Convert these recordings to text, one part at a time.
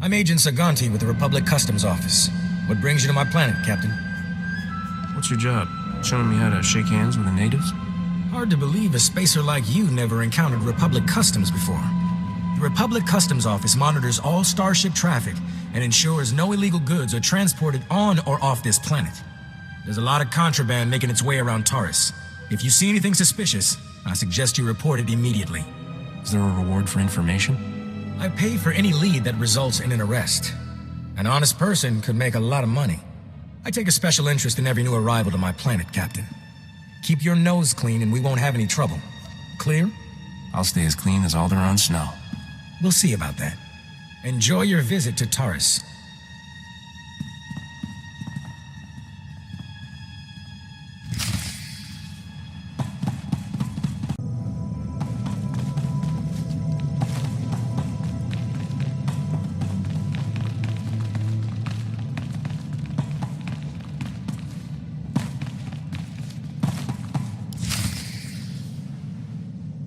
I'm Agent Saganti with the Republic Customs Office. What brings you to my planet, Captain? What's your job? Showing me how to shake hands with the natives? Hard to believe a spacer like you never encountered Republic Customs before. The Republic Customs Office monitors all starship traffic and ensures no illegal goods are transported on or off this planet. There's a lot of contraband making its way around Taris. If you see anything suspicious, I suggest you report it immediately. Is there a reward for information? I pay for any lead that results in an arrest. An honest person could make a lot of money. I take a special interest in every new arrival to my planet, Captain. Keep your nose clean and we won't have any trouble. Clear? I'll stay as clean as Alderaan snow. We'll see about that. Enjoy your visit to Taris.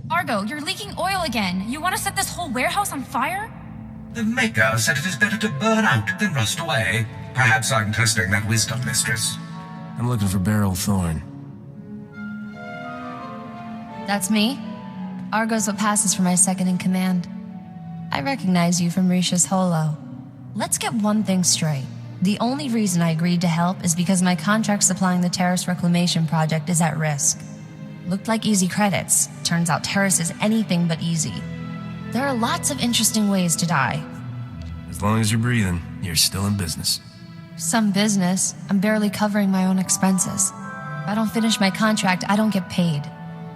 Argo, you're leaking oil again. You want to set this whole warehouse on fire? The Maker said it is better to burn out than rust away. Perhaps I'm testing that wisdom, Mistress. I'm looking for Beryl Thorne. That's me. Argo's what passes for my second-in-command. I recognize you from Risha's holo. Let's get one thing straight. The only reason I agreed to help is because my contract supplying the Taris Reclamation Project is at risk. Looked like easy credits. Turns out Taris is anything but easy. There are lots of interesting ways to die. As long as you're breathing, you're still in business. Some business. I'm barely covering my own expenses. If I don't finish my contract, I don't get paid.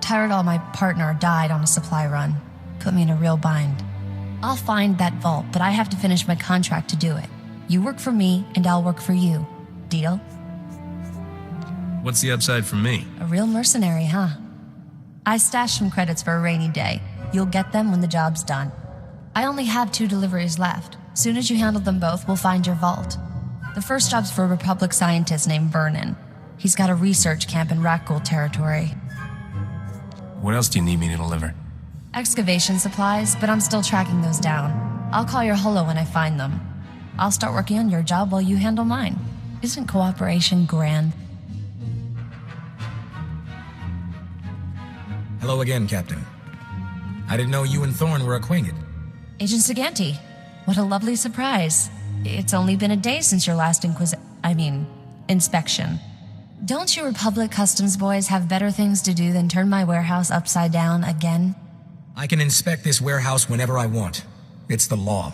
Tyrell, my partner, died on a supply run. Put me in a real bind. I'll find that vault, but I have to finish my contract to do it. You work for me, and I'll work for you. Deal? What's the upside for me? A real mercenary, huh? I stashed some credits for a rainy day. You'll get them when the job's done. I only have 2 deliveries left. Soon as you handle them both, we'll find your vault. The first job's for a Republic scientist named Vernon. He's got a research camp in Rakghoul territory. What else do you need me to deliver? Excavation supplies, but I'm still tracking those down. I'll call your holo when I find them. I'll start working on your job while you handle mine. Isn't cooperation grand? Hello again, Captain. I didn't know you and Thorne were acquainted. Agent Saganti, what a lovely surprise. It's only been a day since your last inspection. Don't you Republic Customs boys have better things to do than turn my warehouse upside down again? I can inspect this warehouse whenever I want. It's the law.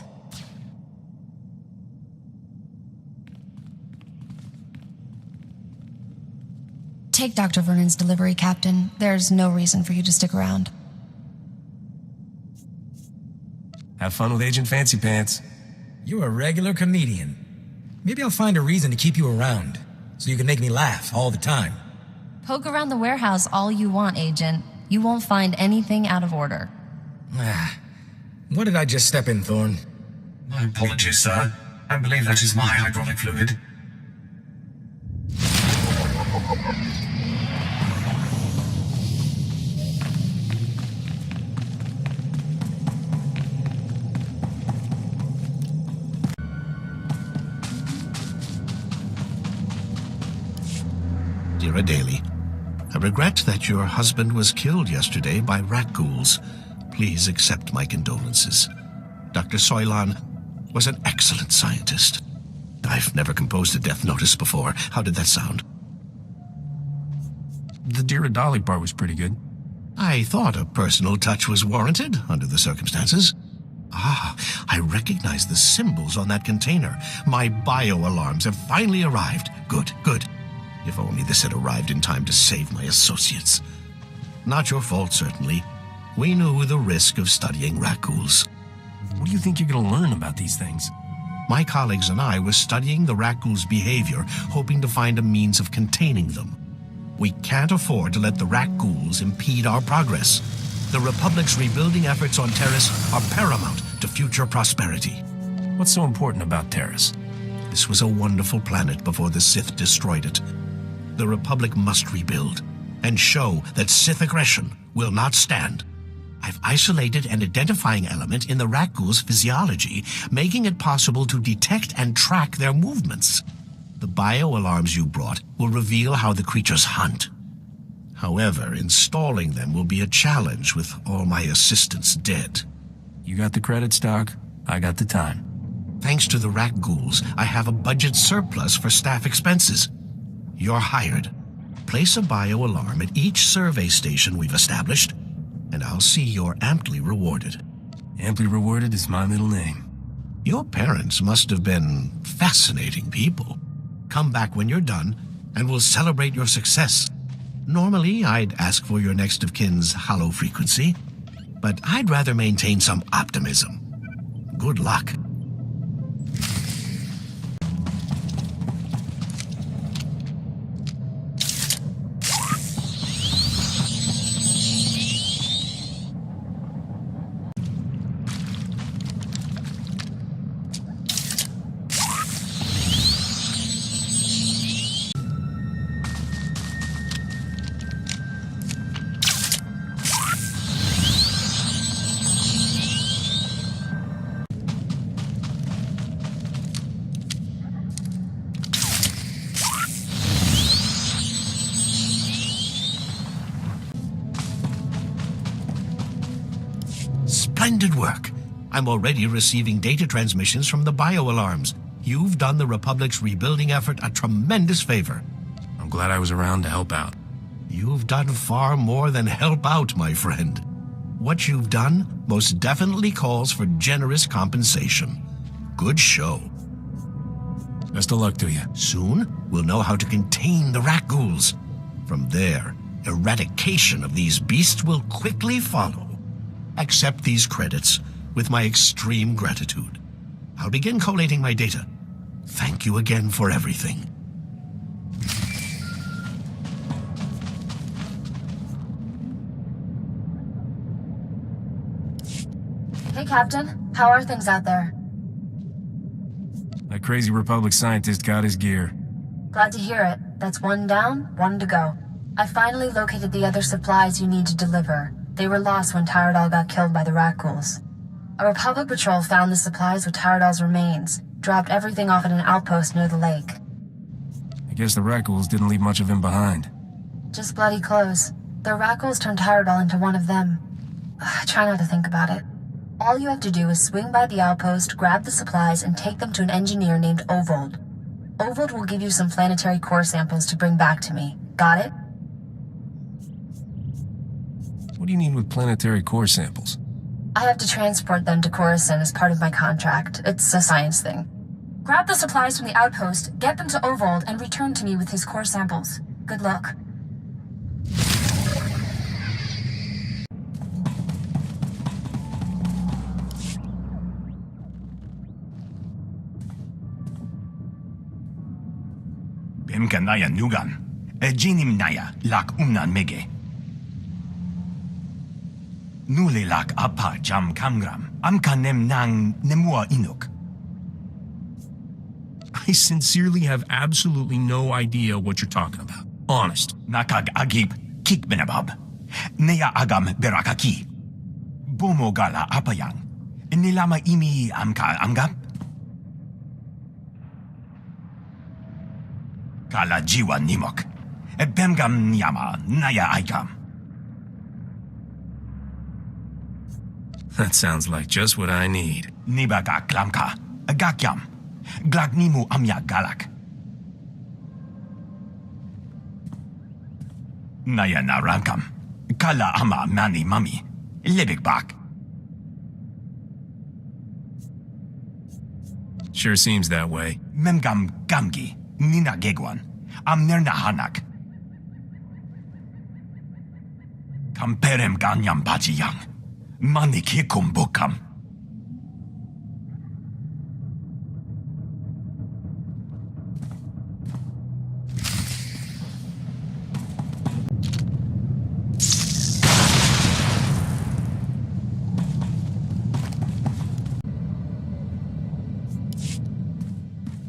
Take Dr. Vernon's delivery, Captain. There's no reason for you to stick around. Have fun with Agent Fancy Pants. You're a regular comedian. Maybe I'll find a reason to keep you around, so you can make me laugh all the time. Poke around the warehouse all you want, Agent. You won't find anything out of order. What did I just step in, Thorne? My apologies, sir. I believe that is my hydraulic fluid. Dear Adeli, I regret that your husband was killed yesterday by Rakghouls. Please accept my condolences. Dr. Soilan was an excellent scientist. I've never composed a death notice before. How did that sound? The Dear Adali part was pretty good. I thought a personal touch was warranted under the circumstances. I recognize the symbols on that container. My bio-alarms have finally arrived. Good, good. If only this had arrived in time to save my associates. Not your fault, certainly. We knew the risk of studying Rakghouls. What do you think you're going to learn about these things? My colleagues and I were studying the Rakghouls' behavior, hoping to find a means of containing them. We can't afford to let the Rakghouls impede our progress. The Republic's rebuilding efforts on Taris are paramount to future prosperity. What's so important about Taris? This was a wonderful planet before the Sith destroyed it. The Republic must rebuild and show that Sith aggression will not stand. I've isolated an identifying element in the Rakghul's physiology, making it possible to detect and track their movements. The bio-alarms you brought will reveal how the creatures hunt. However, installing them will be a challenge with all my assistants dead. You got the credits, Doc. I got the time. Thanks to the Rakghouls, I have a budget surplus for staff expenses. You're hired. Place a bio-alarm at each survey station we've established, and I'll see you're amply rewarded. Amply rewarded is my middle name. Your parents must have been fascinating people. Come back when you're done, and we'll celebrate your success. Normally, I'd ask for your next of kin's hollow frequency, but I'd rather maintain some optimism. Good luck. Splendid work. I'm already receiving data transmissions from the bio-alarms. You've done the Republic's rebuilding effort a tremendous favor. I'm glad I was around to help out. You've done far more than help out, my friend. What you've done most definitely calls for generous compensation. Good show. Best of luck to you. Soon, we'll know how to contain the Rakghouls. From there, eradication of these beasts will quickly follow. Accept these credits with my extreme gratitude. I'll begin collating my data. Thank you again for everything. Hey, Captain. How are things out there? That crazy Republic scientist got his gear. Glad to hear it. That's one down, one to go. I finally located the other supplies you need to deliver. They were lost when Tyradol got killed by the Rakghouls. A Republic patrol found the supplies with Tyradol's remains, dropped everything off at an outpost near the lake. I guess the Rakghouls didn't leave much of him behind. Just bloody close. The Rakghouls turned Tyradol into one of them. Try not to think about it. All you have to do is swing by the outpost, grab the supplies, and take them to an engineer named Ovold. Ovold will give you some planetary core samples to bring back to me. Got it? What do you need with planetary core samples? I have to transport them to Coruscant as part of my contract. It's a science thing. Grab the supplies from the outpost, get them to Ovold, and return to me with his core samples. Good luck. Bimkanaya nugan. Ejinim naya lak umnan mege. Nulilak apa jam kamgram. Amkanem nang nemua inuk. I sincerely have absolutely no idea what you're talking about. Honest. Nakag agib kikbenabab. Neya agam berakaki. Bomogala apayang. Nilama imi amka amgap. Kala jiwa nimok. Bemgam nyama naya aigam. That sounds like just what I need. Nibaga klamka. Gakyam. Glagnimu amya galak. Naya narankam. Kala ama mani mami. Libikbak. Sure seems that way. Memgam gamgi. Nina gegwan. Amnerna hanak. Kamperem ganyam bajiyang. Manik hikum bukam.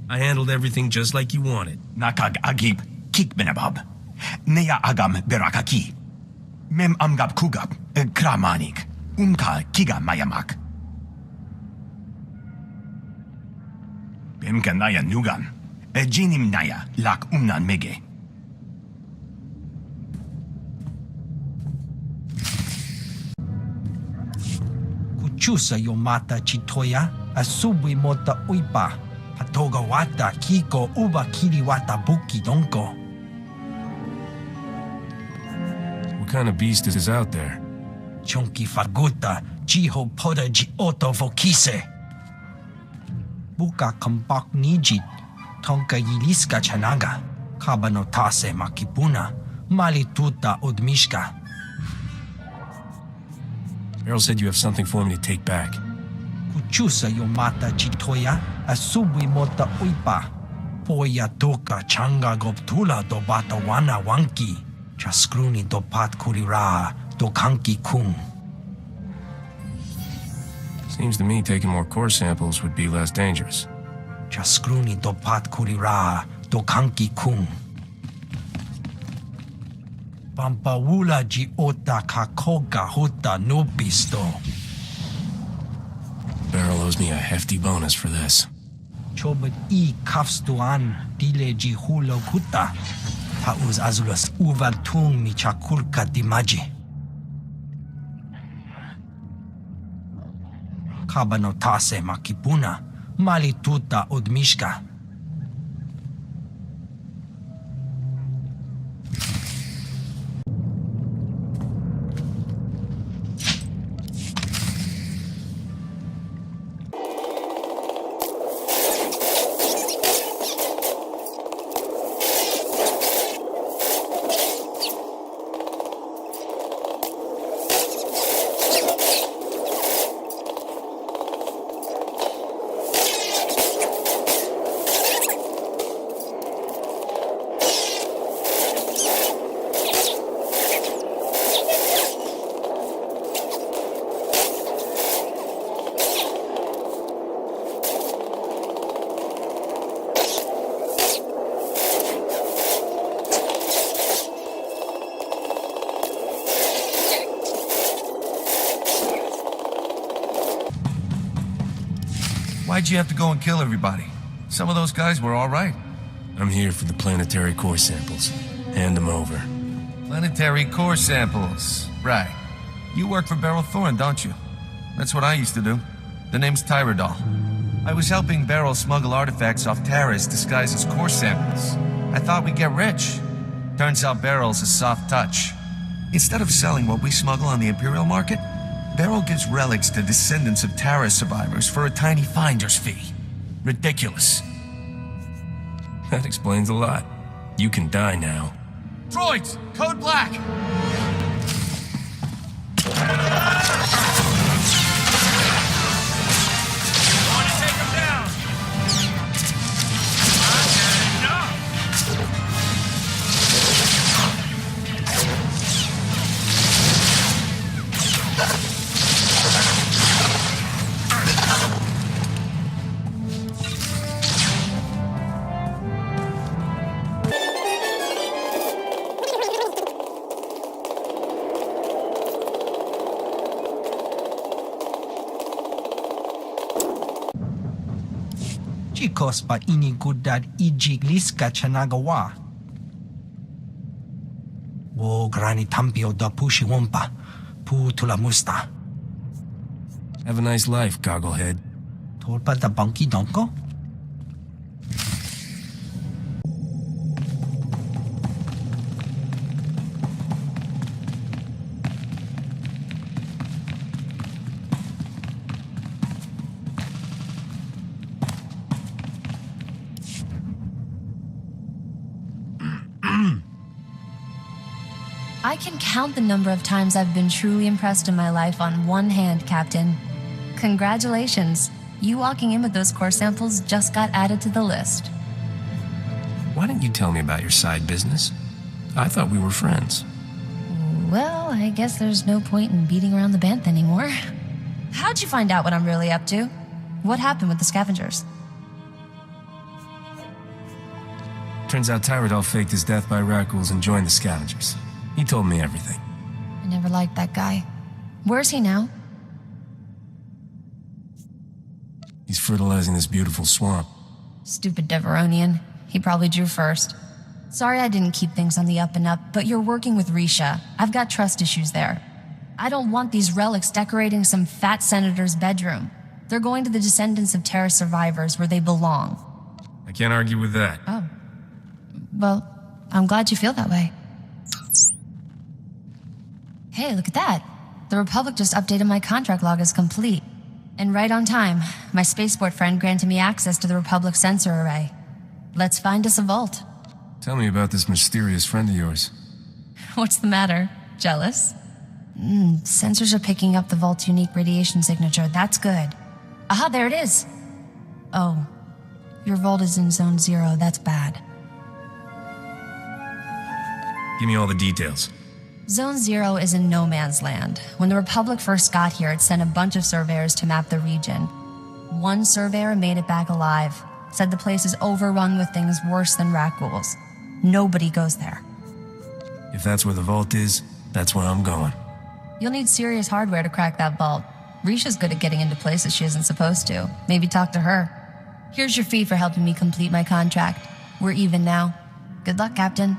I handled everything just like you wanted. Nakag agib kikbenabab. Neya agam berakaki. Mem amgab kugab kramanik. Unka kiga mayamak. Bimka naya nugan. Ejinim naya lak umnan mege. Kuchusa yomata chitoya, asubwi mota uipa, patoga wata kiko uba kiri wata buki donko. What kind of beast is out there? Chunky faguta, jiho poda ji oto vokise. Buka kambak nijit, tonka yiliska chanaga, kabano tase makipuna, malituta odmishka. Beryl said you have something for me to take back. Kuchusa yomata chitoya, asubwi mota uipa. Poya toka changa goptula do bata wana wanki. Chaskruni do pat kurira do kanki kung. Seems to me taking more core samples would be less dangerous. Chaskruni do pat kurira do kanki kung. Pampawula ji ota kakoga hota no pisto. Beryl owes me a hefty bonus for this. Chobet I kafstuan dile ji hulo kuta. Taus azulas uvaltung mi chakulka dimaji. Kabano tase makipuna, malituta odmishka. Why'd you have to go and kill everybody? Some of those guys were all right. I'm here for the planetary core samples. Hand them over. Planetary core samples. Right. You work for Beryl Thorne, don't you? That's what I used to do. The name's Tyrodol. I was helping Beryl smuggle artifacts off Taris disguised as core samples. I thought we'd get rich. Turns out Beryl's a soft touch. Instead of selling what we smuggle on the Imperial market, Beryl gives relics to descendants of Taris survivors for a tiny finder's fee. Ridiculous. That explains a lot. You can die now. Droids! Code Black! Chicos pa inigudad ijigliska chanagawa. Wo grani tampio da pushi wompa, pu tula musta. Have a nice life, Gogglehead. Tolpa da banki donko? I can count the number of times I've been truly impressed in my life on one hand, Captain. Congratulations. You walking in with those core samples just got added to the list. Why didn't you tell me about your side business? I thought we were friends. Well, I guess there's no point in beating around the bantha anymore. How'd you find out what I'm really up to? What happened with the scavengers? Turns out Tyrodol faked his death by Rackles and joined the scavengers. He told me everything. I never liked that guy. Where's he now? He's fertilizing this beautiful swamp. Stupid Deveronian. He probably drew first. Sorry I didn't keep things on the up and up, but you're working with Risha. I've got trust issues there. I don't want these relics decorating some fat senator's bedroom. They're going to the descendants of Taris survivors where they belong. I can't argue with that. Oh. Well, I'm glad you feel that way. Hey, look at that. The Republic just updated my contract log as complete. And right on time, my spaceport friend granted me access to the Republic sensor array. Let's find us a vault. Tell me about this mysterious friend of yours. What's the matter? Jealous? Sensors are picking up the vault's unique radiation signature. That's good. Aha, there it is. Oh, your vault is in Zone 0. That's bad. Give me all the details. Zone 0 is in no man's land. When the Republic first got here, it sent a bunch of surveyors to map the region. One surveyor made it back alive, said the place is overrun with things worse than rat ghouls. Nobody goes there. If that's where the vault is, that's where I'm going. You'll need serious hardware to crack that vault. Risha's good at getting into places she isn't supposed to. Maybe talk to her. Here's your fee for helping me complete my contract. We're even now. Good luck, Captain.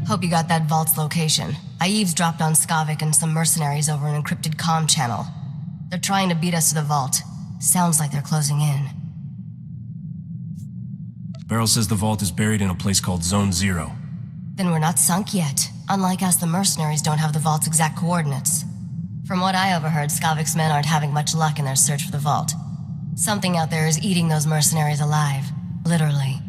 Hope you got that vault's location. I eavesdropped on Skavik and some mercenaries over an encrypted comm channel. They're trying to beat us to the vault. Sounds like they're closing in. Beryl says the vault is buried in a place called Zone 0. Then we're not sunk yet. Unlike us, the mercenaries don't have the vault's exact coordinates. From what I overheard, Skavik's men aren't having much luck in their search for the vault. Something out there is eating those mercenaries alive. Literally.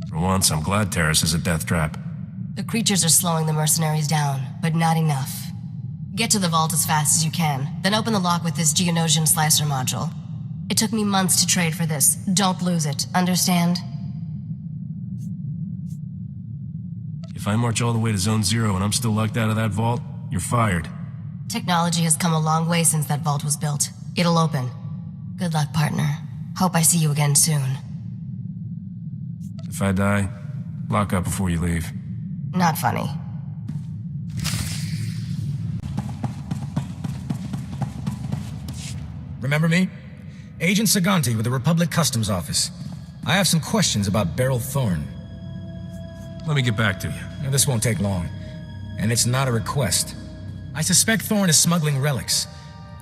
For once, I'm glad Taris is a death trap. The creatures are slowing the mercenaries down, but not enough. Get to the vault as fast as you can, then open the lock with this Geonosian slicer module. It took me months to trade for this. Don't lose it, understand? If I march all the way to Zone 0 and I'm still locked out of that vault, you're fired. Technology has come a long way since that vault was built. It'll open. Good luck, partner. Hope I see you again soon. If I die, lock up before you leave. Not funny. Remember me? Agent Saganti with the Republic Customs Office. I have some questions about Beryl Thorne. Let me get back to you. Now, this won't take long. And it's not a request. I suspect Thorne is smuggling relics.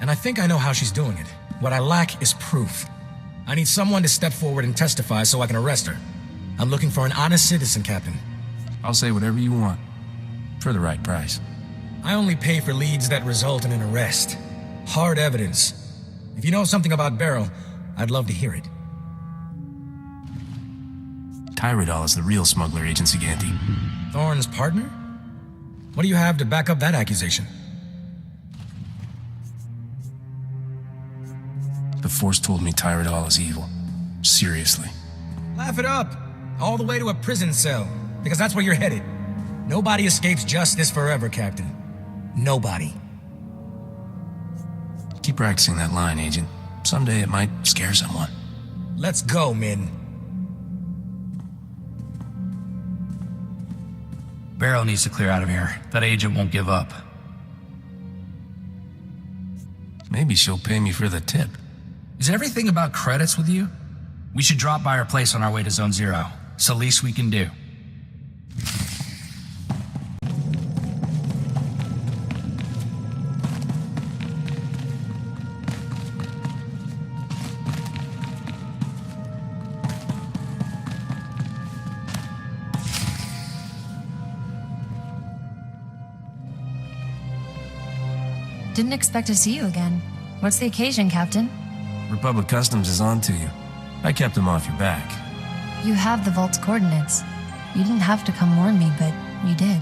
And I think I know how she's doing it. What I lack is proof. I need someone to step forward and testify so I can arrest her. I'm looking for an honest citizen, Captain. I'll say whatever you want. For the right price. I only pay for leads that result in an arrest. Hard evidence. If you know something about Beryl, I'd love to hear it. Tyrodol is the real smuggler, Agent Saganti. Thorne's partner? What do you have to back up that accusation? The Force told me Tyrodol is evil. Seriously. Laugh it up. All the way to a prison cell. Because that's where you're headed. Nobody escapes justice forever, Captain. Nobody. Keep practicing that line, Agent. Someday it might scare someone. Let's go, Min. Beryl needs to clear out of here. That agent won't give up. Maybe she'll pay me for the tip. Is everything about credits with you? We should drop by her place on our way to Zone 0. It's the least we can do. Didn't expect to see you again. What's the occasion, Captain? Republic Customs is on to you. I kept them off your back. You have the vault's coordinates. You didn't have to come warn me, but you did.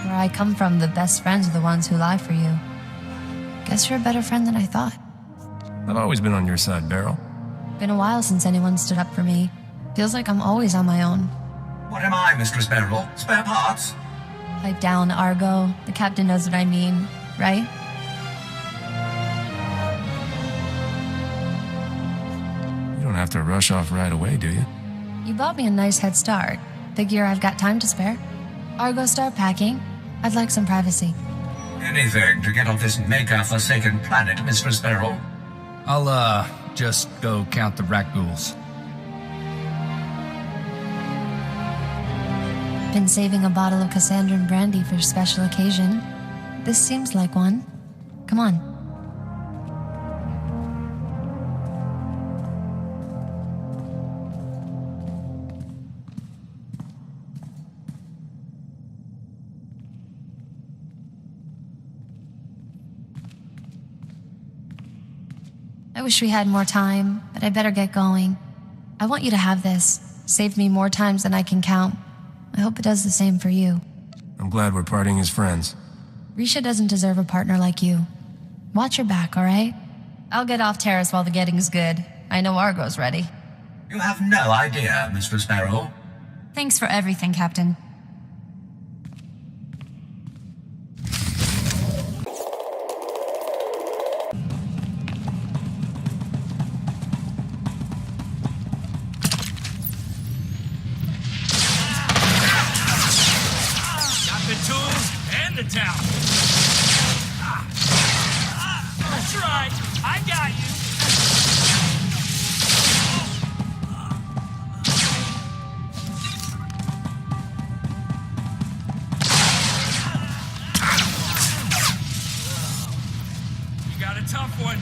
Where I come from, the best friends are the ones who lie for you. Guess you're a better friend than I thought. I've always been on your side, Beryl. Been a while since anyone stood up for me. Feels like I'm always on my own. What am I, Mistress Beryl? Spare parts? Pipe down, Argo. The captain knows what I mean, right? have to rush off right away, do you? You bought me a nice head start. Figure I've got time to spare. Argo, start packing. I'd like some privacy. Anything to get off this Maker-forsaken planet, Mr. Sparrow. I'll, just go count the rat ghouls. Been saving a bottle of Cassandran brandy for a special occasion. This seems like one. Come on. I wish we had more time, but I better get going. I want you to have this. Saved me more times than I can count. I hope it does the same for you. I'm glad we're parting as friends. Risha doesn't deserve a partner like you. Watch your back, all right? I'll get off Taris while the getting's good. I know Argo's ready. You have no idea, Mr. Sparrow. Thanks for everything, Captain. The town. That's right. I got you. You got a tough one.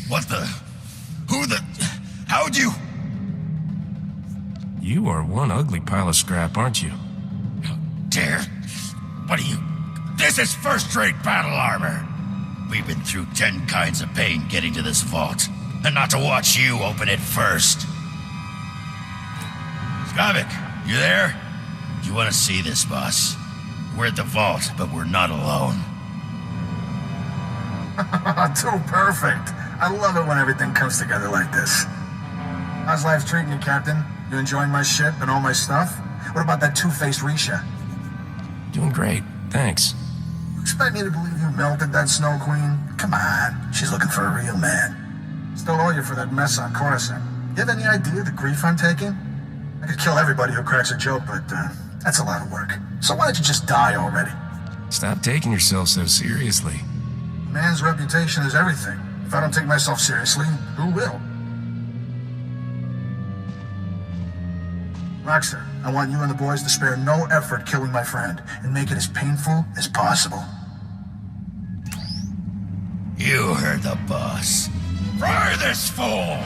What the? Who the? How'd you? You are one ugly pile of scrap, aren't you? How dare? What are you? This is first-rate battle armor. We've been through 10 kinds of pain getting to this vault, and not to watch you open it first. Skavik, you there? You want to see this, boss? We're at the vault, but we're not alone. Too perfect. I love it when everything comes together like this. How's life treating you, Captain? You enjoying my ship and all my stuff? What about that two-faced Risha? Doing great, thanks. You expect me to believe you melted that Snow Queen? Come on, she's looking for a real man. Still owe you for that mess on Coruscant. You have any idea the grief I'm taking? I could kill everybody who cracks a joke, but that's a lot of work. So why don't you just die already? Stop taking yourself so seriously. A man's reputation is everything. If I don't take myself seriously, who will? Rockstar, I want you and the boys to spare no effort killing my friend, and make it as painful as possible. You heard the boss. Fry this fool!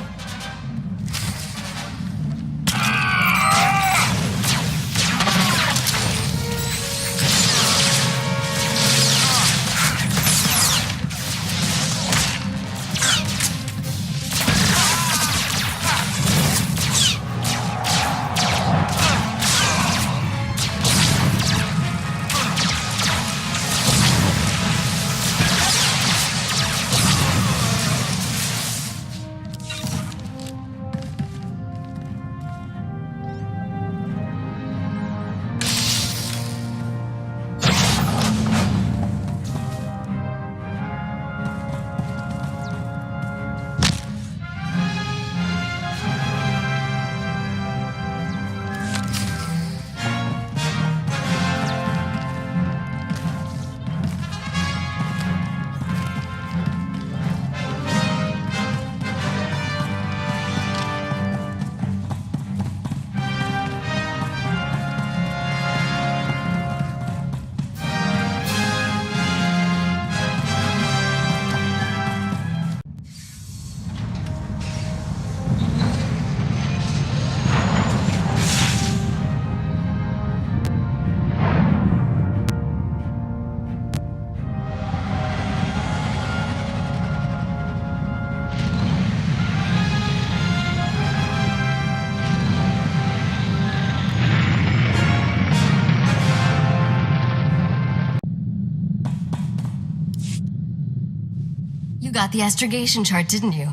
got the astrogation chart, didn't you?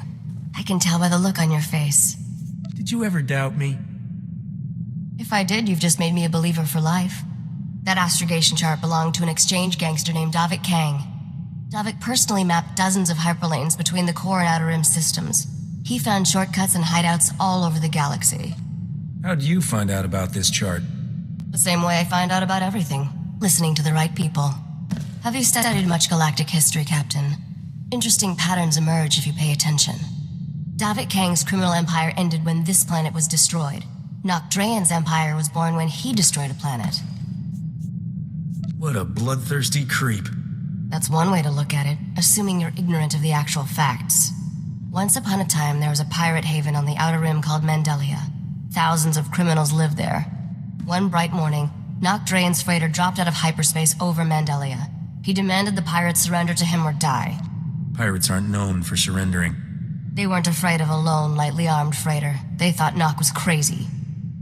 I can tell by the look on your face. Did you ever doubt me? If I did, you've just made me a believer for life. That astrogation chart belonged to an exchange gangster named Davik Kang. Davik personally mapped dozens of hyperlanes between the core and outer rim systems. He found shortcuts and hideouts all over the galaxy. How'd you find out about this chart? The same way I find out about everything. Listening to the right people. Have you studied much galactic history, Captain? Interesting patterns emerge if you pay attention. Davik Kang's criminal empire ended when this planet was destroyed. Nocdrayan's empire was born when he destroyed a planet. What a bloodthirsty creep. That's one way to look at it, assuming you're ignorant of the actual facts. Once upon a time, there was a pirate haven on the Outer Rim called Mandelia. Thousands of criminals lived there. One bright morning, Nocdrayan's freighter dropped out of hyperspace over Mandelia. He demanded the pirates surrender to him or die. Pirates aren't known for surrendering. They weren't afraid of a lone, lightly armed freighter. They thought Nock was crazy.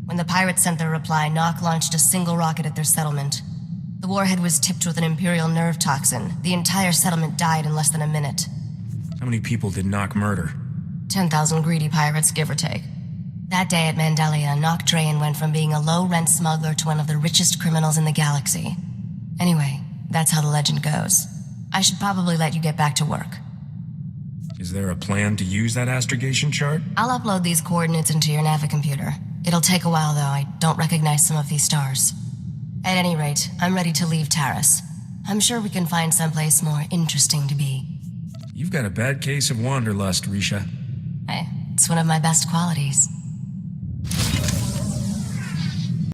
When the pirates sent their reply, Nock launched a single rocket at their settlement. The warhead was tipped with an Imperial nerve toxin. The entire settlement died in less than a minute. How many people did Nock murder? 10,000 greedy pirates, give or take. That day at Mandelia, Nocdrayan went from being a low-rent smuggler to one of the richest criminals in the galaxy. Anyway, that's how the legend goes. I should probably let you get back to work. Is there a plan to use that astrogation chart? I'll upload these coordinates into your navicomputer. It'll take a while, though. I don't recognize some of these stars. At any rate, I'm ready to leave Taris. I'm sure we can find someplace more interesting to be. You've got a bad case of wanderlust, Risha. Hey, it's one of my best qualities.